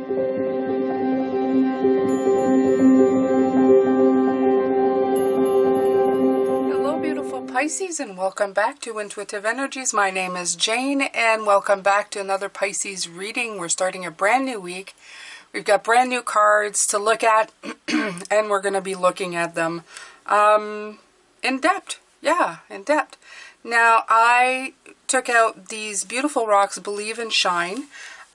Hello beautiful Pisces, and welcome back to Intuitive Energies. My name is Jane and welcome back to another Pisces reading. We're starting a brand new week. We've got brand new cards to look at and we're going to be looking at them in depth. Yeah, in depth. Now, I took out these beautiful rocks, Believe and Shine.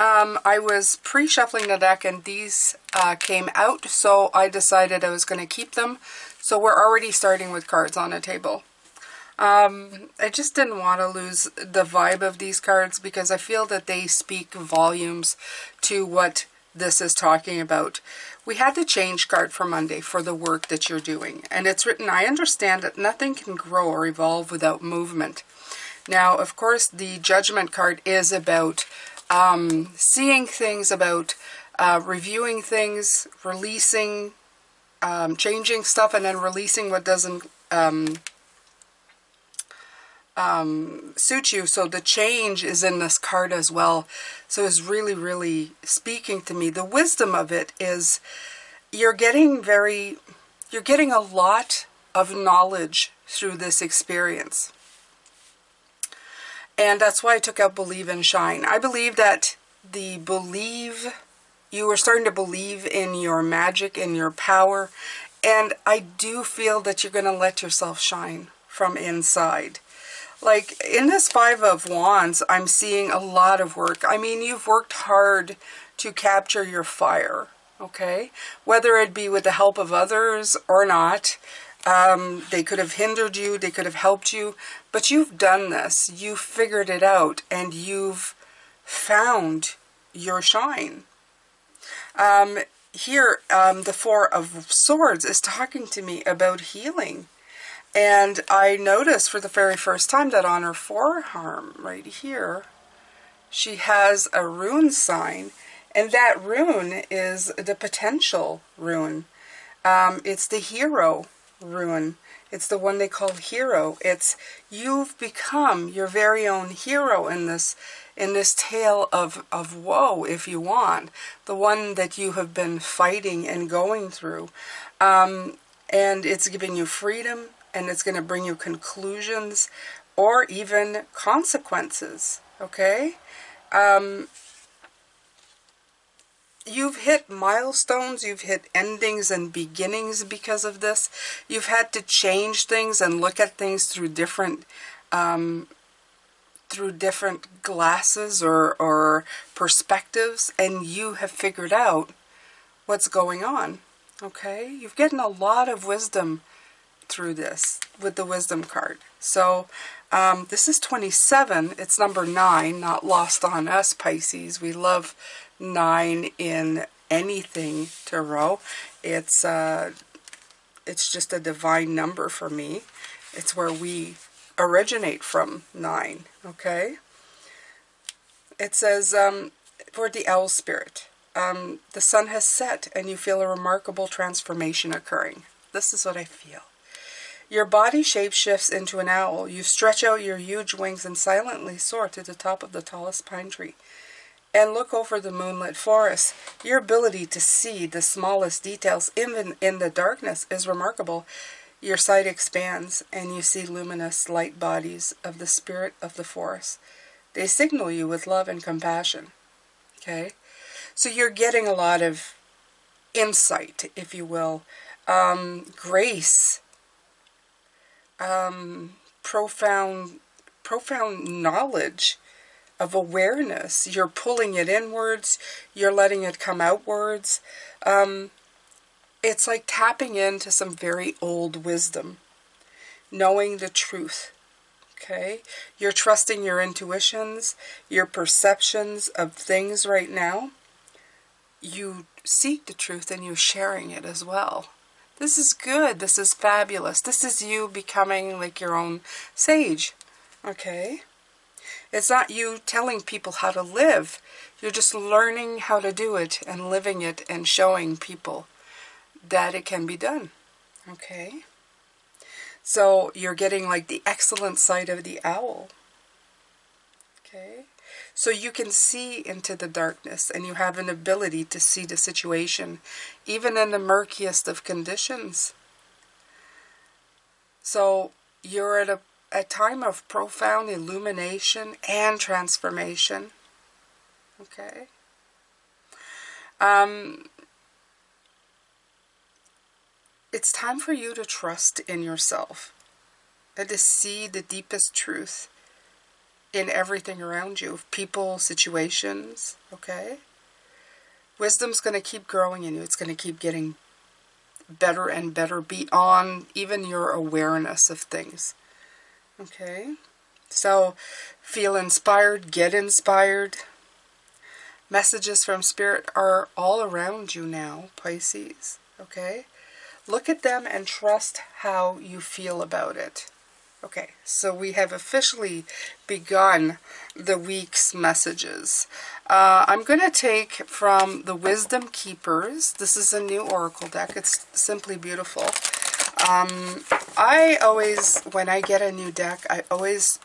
I was pre-shuffling the deck and these came out, so I decided I was going to keep them. So we're already starting with cards on the table. I just didn't want to lose the vibe of these cards because I feel that they speak volumes to what this is talking about. We had the change card for Monday for the work that you're doing. And it's written, I understand that nothing can grow or evolve without movement. Now, of course, the judgment card is about seeing things, about reviewing things, releasing, changing stuff, and then releasing what doesn't suit you. So the change is in this card as well. So it's really, really speaking to me. The wisdom of it is you're getting a lot of knowledge through this experience. And that's why I took out Believe and Shine. I believe that you are starting to believe in your magic, in your power. And I do feel that you're going to let yourself shine from inside. Like in this Five of Wands, I'm seeing a lot of work. I mean, you've worked hard to capture your fire, okay? Whether it be with the help of others or not. They could have hindered you, they could have helped you, but you've done this. You've figured it out and you've found your shine. Here, the Four of Swords is talking to me about healing. And I noticed for the very first time that on her forearm right here, she has a rune sign. And that rune is the potential rune. It's the hero rune. It's the one they call hero. It's you've become your very own hero in this tale of woe, if you want. The one that you have been fighting and going through. And it's giving you freedom. And it's going to bring you conclusions or even consequences, okay? You've hit milestones, you've hit endings and beginnings because of this. You've had to change things and look at things through different glasses or perspectives, and you have figured out what's going on, okay? You've gotten a lot of wisdom through this with the wisdom card. So this is 27. It's number 9, not lost on us, Pisces. We love 9 in anything tarot. It's just a divine number for me. It's where we originate from, 9. Okay. It says for the owl spirit, the sun has set and you feel a remarkable transformation occurring. This is what I feel. Your body shape shifts into an owl. You stretch out your huge wings and silently soar to the top of the tallest pine tree and look over the moonlit forest. Your ability to see the smallest details, even in the darkness, is remarkable. Your sight expands and you see luminous light bodies of the spirit of the forest. They signal you with love and compassion. Okay? So you're getting a lot of insight, if you will. Grace. Profound knowledge of awareness. You're pulling it inwards. You're letting it come outwards. It's like tapping into some very old wisdom. Knowing the truth. Okay? You're trusting your intuitions, your perceptions of things right now. You seek the truth and you're sharing it as well. This is good. This is fabulous. This is you becoming like your own sage. Okay? It's not you telling people how to live. You're just learning how to do it and living it and showing people that it can be done. Okay? So you're getting like the excellent sight of the owl. Okay? So you can see into the darkness, and you have an ability to see the situation, even in the murkiest of conditions. So you're at a time of profound illumination and transformation. Okay? It's time for you to trust in yourself and to see the deepest truth in everything around you, people, situations, okay? Wisdom's going to keep growing in you. It's going to keep getting better and better beyond even your awareness of things, okay? So feel inspired, get inspired. Messages from Spirit are all around you now, Pisces, okay? Look at them and trust how you feel about it. Okay, so we have officially begun the week's messages. I'm going to take from the Wisdom Keepers. This is a new oracle deck. It's simply beautiful. I always, when I get a new deck, I always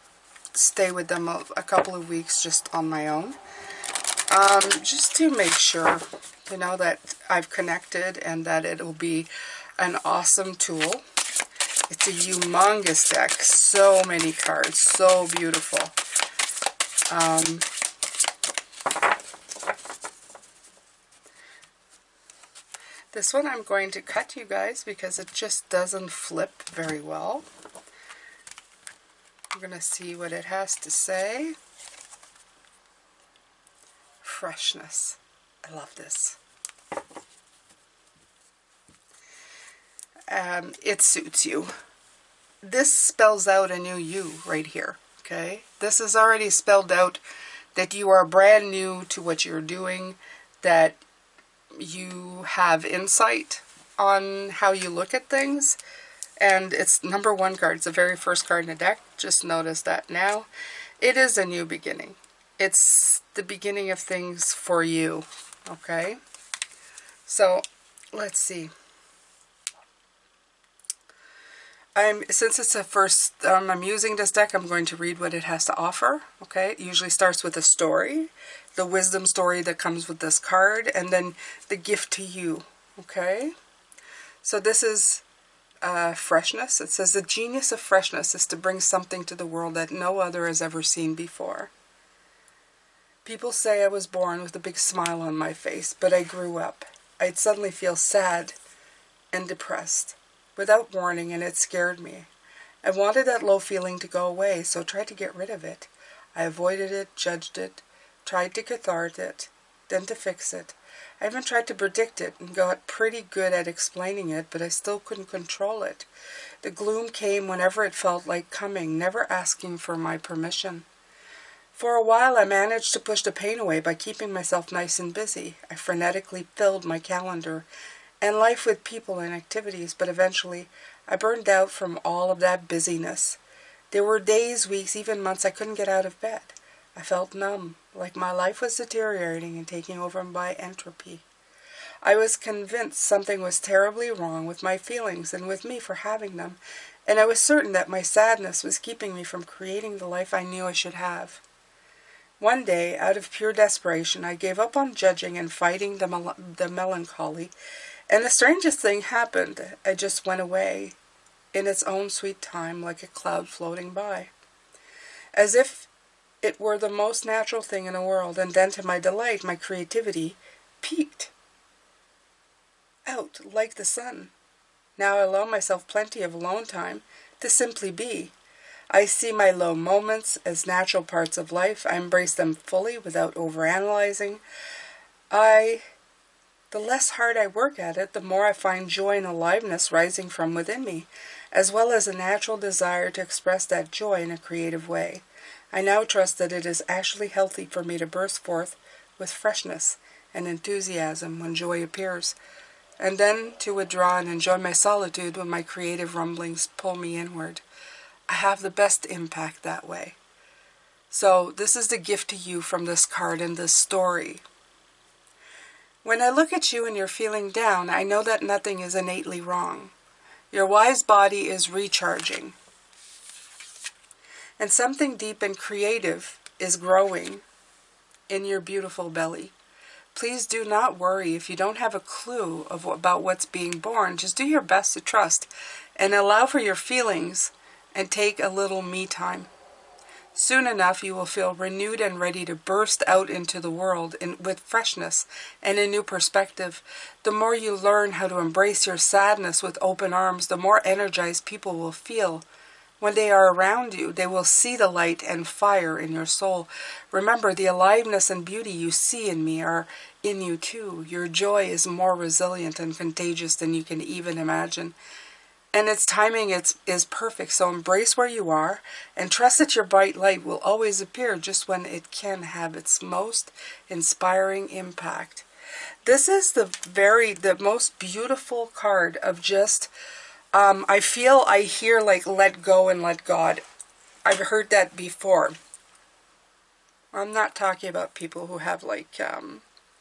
stay with them a couple of weeks just on my own. Just to make sure, you know, that I've connected and that it'll be an awesome tool. It's a humongous deck. So many cards. So beautiful. This one I'm going to cut, you guys, because it just doesn't flip very well. I'm going to see what it has to say. Freshness. I love this. It suits you. This spells out a new you right here, okay? This is already spelled out that you are brand new to what you're doing, that you have insight on how you look at things, and it's number 1 card. It's the very first card in the deck. Just notice that now. It is a new beginning. It's the beginning of things for you, okay? So, let's see. Since it's a first, I'm using this deck, I'm going to read what it has to offer, okay? It usually starts with a story, the wisdom story that comes with this card, and then the gift to you, okay? So this is freshness. It says, the genius of freshness is to bring something to the world that no other has ever seen before. People say I was born with a big smile on my face, but I grew up. I'd suddenly feel sad and depressed, without warning, and it scared me. I wanted that low feeling to go away, so I tried to get rid of it. I avoided it, judged it, tried to cathartic it, then to fix it. I even tried to predict it and got pretty good at explaining it, but I still couldn't control it. The gloom came whenever it felt like coming, never asking for my permission. For a while I managed to push the pain away by keeping myself nice and busy. I frenetically filled my calendar and life with people and activities, but eventually I burned out from all of that busyness. There were days, weeks, even months I couldn't get out of bed. I felt numb, like my life was deteriorating and taking over by entropy. I was convinced something was terribly wrong with my feelings and with me for having them, and I was certain that my sadness was keeping me from creating the life I knew I should have. One day, out of pure desperation, I gave up on judging and fighting the melancholy, and the strangest thing happened. It just went away in its own sweet time, like a cloud floating by, as if it were the most natural thing in the world. And then, to my delight, my creativity peaked out like the sun. Now I allow myself plenty of alone time to simply be. I see my low moments as natural parts of life. I embrace them fully without overanalyzing. The less hard I work at it, the more I find joy and aliveness rising from within me, as well as a natural desire to express that joy in a creative way. I now trust that it is actually healthy for me to burst forth with freshness and enthusiasm when joy appears, and then to withdraw and enjoy my solitude when my creative rumblings pull me inward. I have the best impact that way. So this is the gift to you from this card and this story. When I look at you and you're feeling down, I know that nothing is innately wrong. Your wise body is recharging. And something deep and creative is growing in your beautiful belly. Please do not worry if you don't have a clue about what's being born. Just do your best to trust and allow for your feelings and take a little me time. Soon enough, you will feel renewed and ready to burst out into the world with freshness and a new perspective. The more you learn how to embrace your sadness with open arms, the more energized people will feel. When they are around you, they will see the light and fire in your soul. Remember, the aliveness and beauty you see in me are in you too. Your joy is more resilient and contagious than you can even imagine. And its timing is perfect, so embrace where you are and trust that your bright light will always appear just when it can have its most inspiring impact. This is the most beautiful card of just, I hear like let go and let God. I've heard that before. I'm not talking about people who have like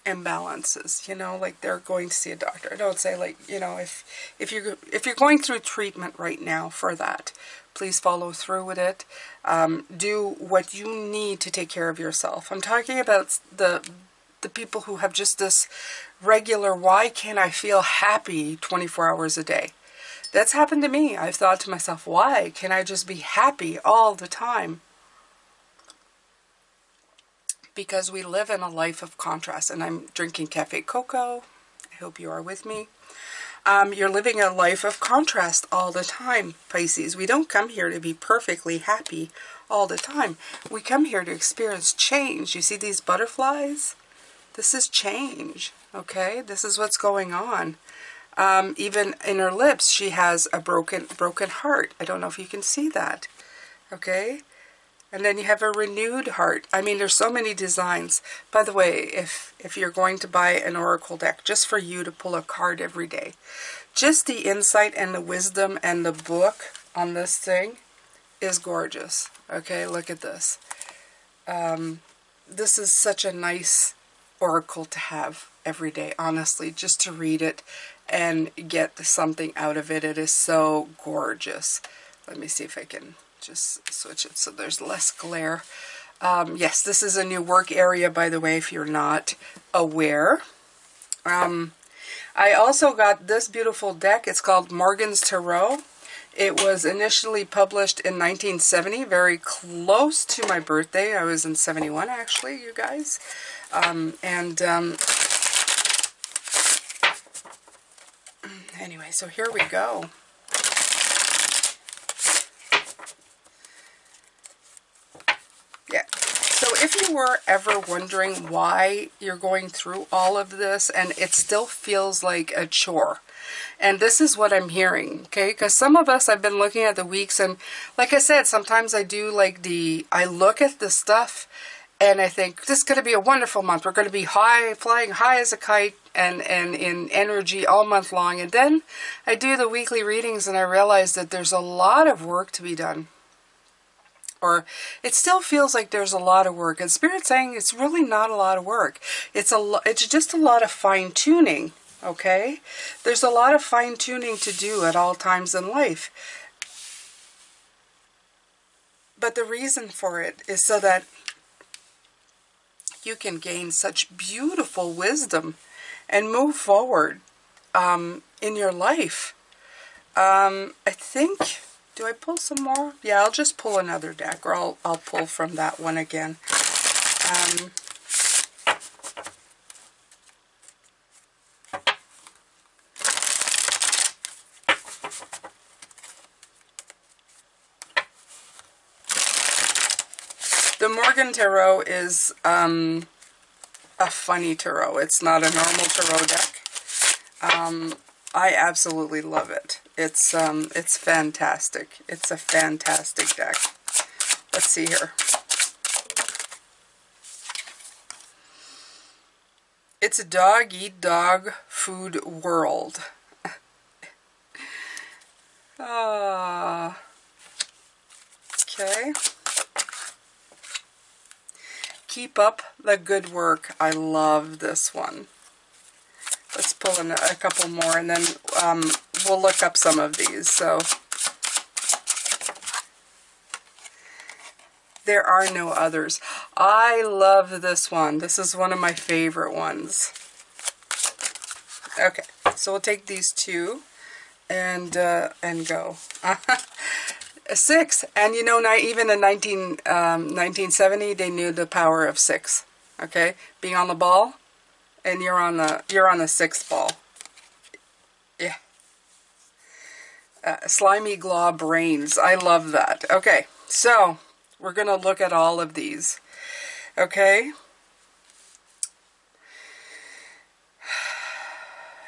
imbalances, you know, like they're going to see a doctor. I don't say like, you know, if you're going through treatment right now for that, please follow through with it. Do what you need to take care of yourself. I'm talking about the people who have just this regular, why can't I feel happy 24 hours a day? That's happened to me. I've thought to myself, why can't I just be happy all the time? Because we live in a life of contrast, and I'm drinking Cafe Coco. I hope you are with me. You're living a life of contrast all the time, Pisces. We don't come here to be perfectly happy all the time. We come here to experience change. You see these butterflies? This is change, okay? This is what's going on. Even in her lips, she has a broken heart. I don't know if you can see that, okay? And then you have a renewed heart. I mean, there's so many designs. By the way, if you're going to buy an oracle deck just for you to pull a card every day, just the insight and the wisdom and the book on this thing is gorgeous. Okay, look at this. This is such a nice oracle to have every day, honestly, just to read it and get something out of it. It is so gorgeous. Let me see if I can just switch it so there's less glare. Yes, this is a new work area, by the way, if you're not aware. I also got this beautiful deck. It's called Morgan's Tarot. It was initially published in 1970, very close to my birthday. I was in 71, actually, you guys. Anyway, so here we go. Yeah. So if you were ever wondering why you're going through all of this and it still feels like a chore, and this is what I'm hearing, okay? Because some of us, I've been looking at the weeks, and like I said, sometimes I do like I look at the stuff and I think, this is going to be a wonderful month. We're going to be flying high as a kite and in energy all month long. And then I do the weekly readings and I realize that there's a lot of work to be done. Or it still feels like there's a lot of work. And Spirit's saying it's really not a lot of work. It's just a lot of fine-tuning, okay? There's a lot of fine-tuning to do at all times in life. But the reason for it is so that you can gain such beautiful wisdom and move forward in your life. I think... Do I pull some more? Yeah, I'll just pull another deck, or I'll pull from that one again. The Morgan Tarot is a funny tarot. It's not a normal tarot deck. I absolutely love it. It's fantastic. It's a fantastic deck. Let's see here. It's a dog-eat-dog food world. Okay. Keep up the good work. I love this one. Let's pull in a couple more, and then we'll look up some of these. So, There are no others. I love this one. This is one of my favorite ones. Okay, so we'll take these two and go. 6, and you know, not even in 1970, they knew the power of 6. Okay, being on the ball, and you're on the 6th ball. Yeah. Slimy Glob reigns. I love that. Okay, so we're gonna look at all of these. Okay.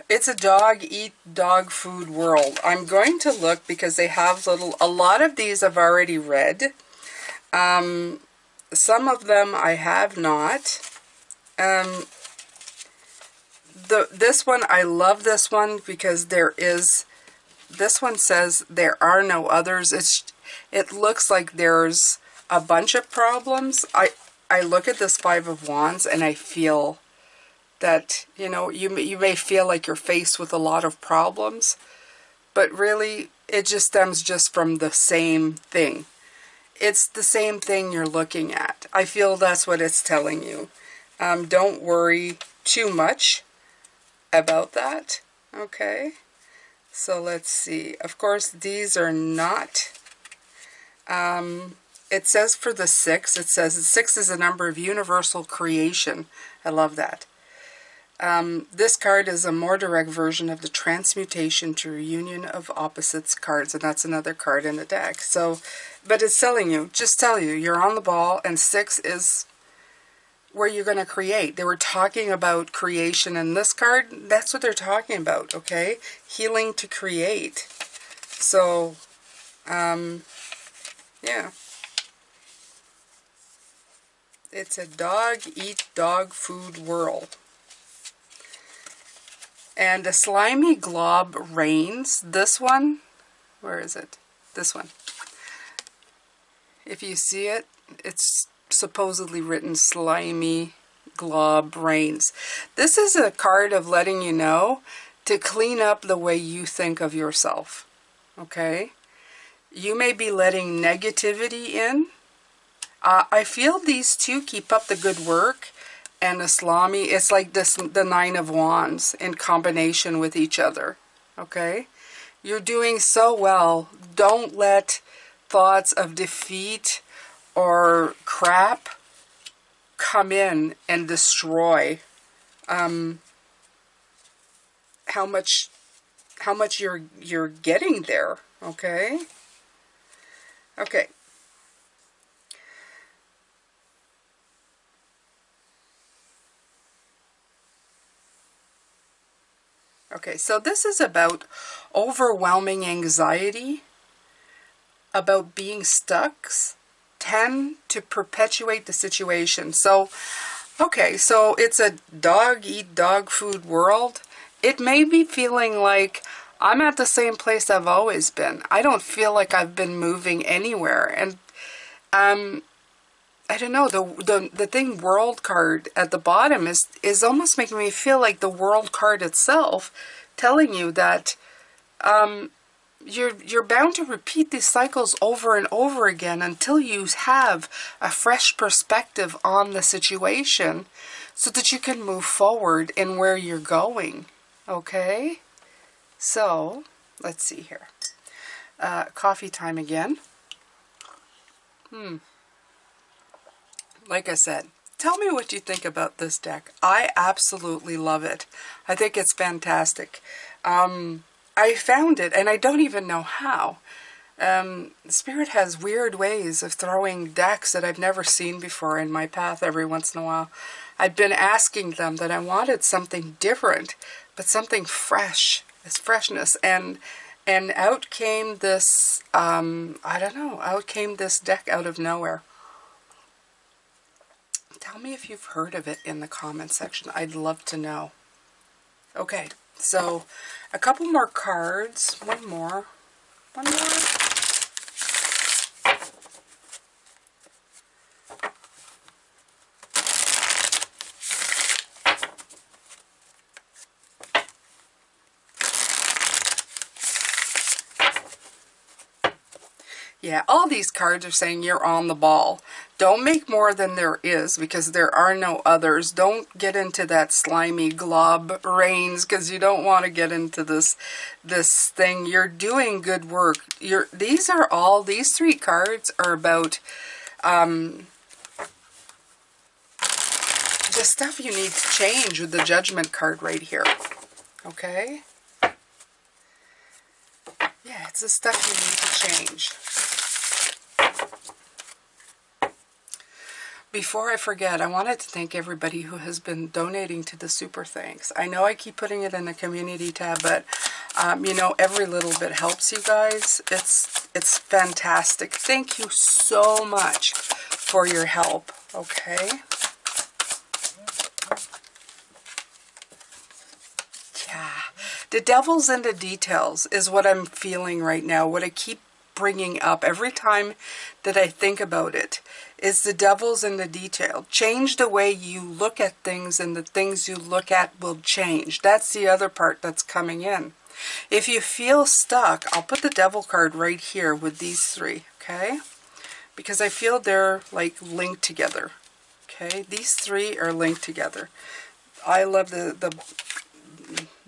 It's a dog eat dog food world. I'm going to look because they have a lot of these I've already read. Some of them I have not. This one, I love this one because this one says there are no others. It looks like there's a bunch of problems. I look at this 5 of Wands and I feel that, you know, you may feel like you're faced with a lot of problems, but really it just stems just from the same thing. It's the same thing you're looking at. I feel that's what it's telling you. Don't worry too much about that. Okay, so let's see. Of course, these are not. It says for the 6, it says 6 is a number of universal creation. I love that. This card is a more direct version of the transmutation to reunion of opposites cards, and that's another card in the deck. So, but it's telling you, just tell you, you're on the ball, and 6 is where you're going to create. They were talking about creation in this card. That's what they're talking about, okay? Healing to create. So, yeah. It's a dog eat dog food world. And a Slimy Glob reigns. This one, where is it? This one. If you see it, it's supposedly written Slimy Glob reigns. This is a card of letting you know to clean up the way you think of yourself. Okay? You may be letting negativity in. I feel these two keep up the good work. And the Slimy, it's like this, the 9 of Wands in combination with each other. Okay? You're doing so well. Don't let thoughts of defeat or crap come in and destroy how much you're getting there. Okay? Okay. Okay, so this is about overwhelming anxiety, about being stuck, tend to perpetuate the situation. So, okay, so it's a dog eat dog food world. It may be feeling like I'm at the same place I've always been. I don't feel like I've been moving anywhere. And I don't know, the thing world card at the bottom is almost making me feel like the world card itself telling you that you're bound to repeat these cycles over and over again until you have a fresh perspective on the situation so that you can move forward in where you're going. Okay? So, let's see here. Coffee time again. Like I said, tell me what you think about this deck. I absolutely love it. I think it's fantastic. I found it, and I don't even know how. Spirit has weird ways of throwing decks that I've never seen before in my path every once in a while. I've been asking them that I wanted something different, but something fresh. It's freshness. And out came this, I don't know, out came this deck out of nowhere. Tell me if you've heard of it in the comment section. I'd love to know. Okay, so a couple more cards. One more. Yeah, all these cards are saying you're on the ball. Don't make more than there is, because there are no others. Don't get into that slimy glob reigns, because you don't want to get into this thing. You're doing good work. These 3 cards are about the stuff you need to change with the Judgment card right here. Okay? Yeah, it's the stuff you need to change. Before I forget, I wanted to thank everybody who has been donating to the Super Thanks. I know I keep putting it in the community tab, but you know, every little bit helps you guys. It's fantastic. Thank you so much for your help, okay? Yeah. The devil's in the details is what I'm feeling right now, what I keep bringing up every time that I think about it. Is the devil's in the detail. Change the way you look at things, and the things you look at will change. That's the other part that's coming in. If you feel stuck, I'll put the devil card right here with these 3, okay? Because I feel they're like linked together, okay? These 3 are linked together. I love the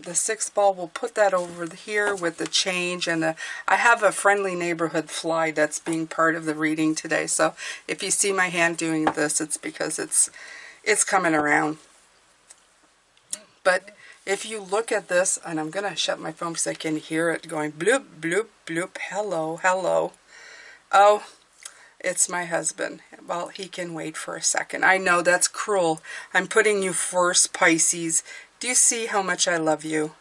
6th ball. We'll put that over here with the change, and I have a friendly neighborhood fly that's being part of the reading today. So if you see my hand doing this, it's because it's coming around. But if you look at this, and I'm going to shut my phone so I can hear it going bloop, bloop, bloop, hello, hello. Oh, it's my husband. Well, he can wait for a second. I know that's cruel. I'm putting you first, Pisces. Do you see how much I love you?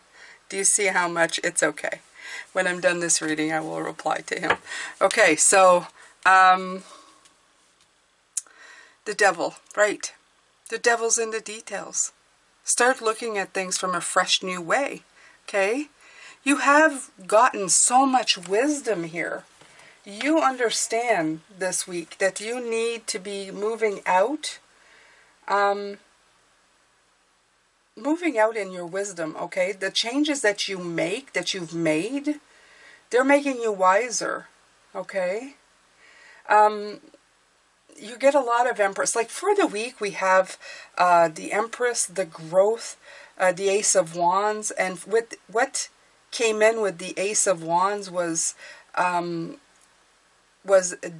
Do you see how much? It's okay. When I'm done this reading, I will reply to him. Okay, so, the devil, right. The devil's in the details. Start looking at things from a fresh new way, okay? You have gotten so much wisdom here. You understand this week that you need to be moving out in your wisdom, okay? The changes that you make, that you've made, they're making you wiser, okay? You get a lot of Empress. Like for the week, we have the Empress, the Growth, the Ace of Wands, and with what came in with the Ace of Wands was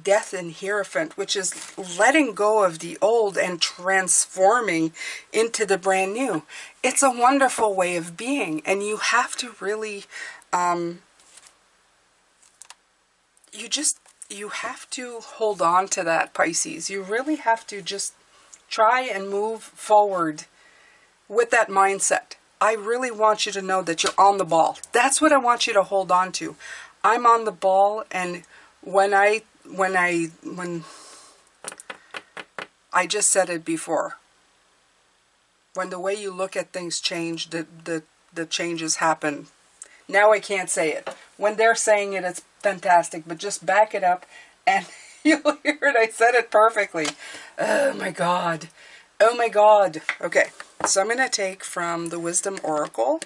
Death and Hierophant, which is letting go of the old and transforming into the brand new. It's a wonderful way of being, and you have to really, you have to hold on to that, Pisces. You really have to just try and move forward with that mindset. I really want you to know that you're on the ball. That's what I want you to hold on to. I'm on the ball, and when I just said it before, when the way you look at things change, the changes happen. Now I can't say it. When they're saying it, it's fantastic, but just back it up and you'll hear it. I said it perfectly. Oh my God. Oh my God. Okay, so I'm going to take from the Wisdom Oracle.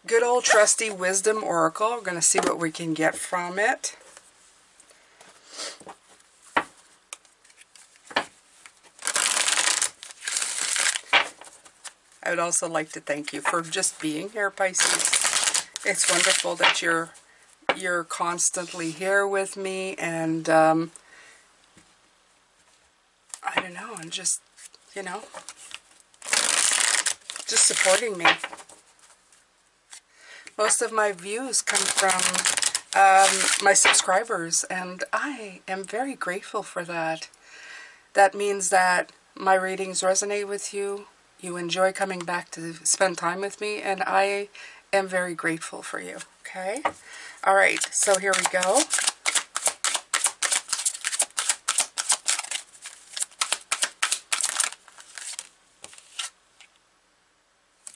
Good old trusty Wisdom Oracle. We're going to see what we can get from it. I would also like to thank you for just being here, Pisces. It's wonderful that you're constantly here with me, and I don't know, and just, you know, just supporting me. Most of my views come from my subscribers, and I am very grateful for that. That means that my readings resonate with you. You enjoy coming back to spend time with me, and I am very grateful for you, okay? All right, so here we go.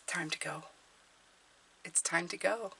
Time to go. It's time to go.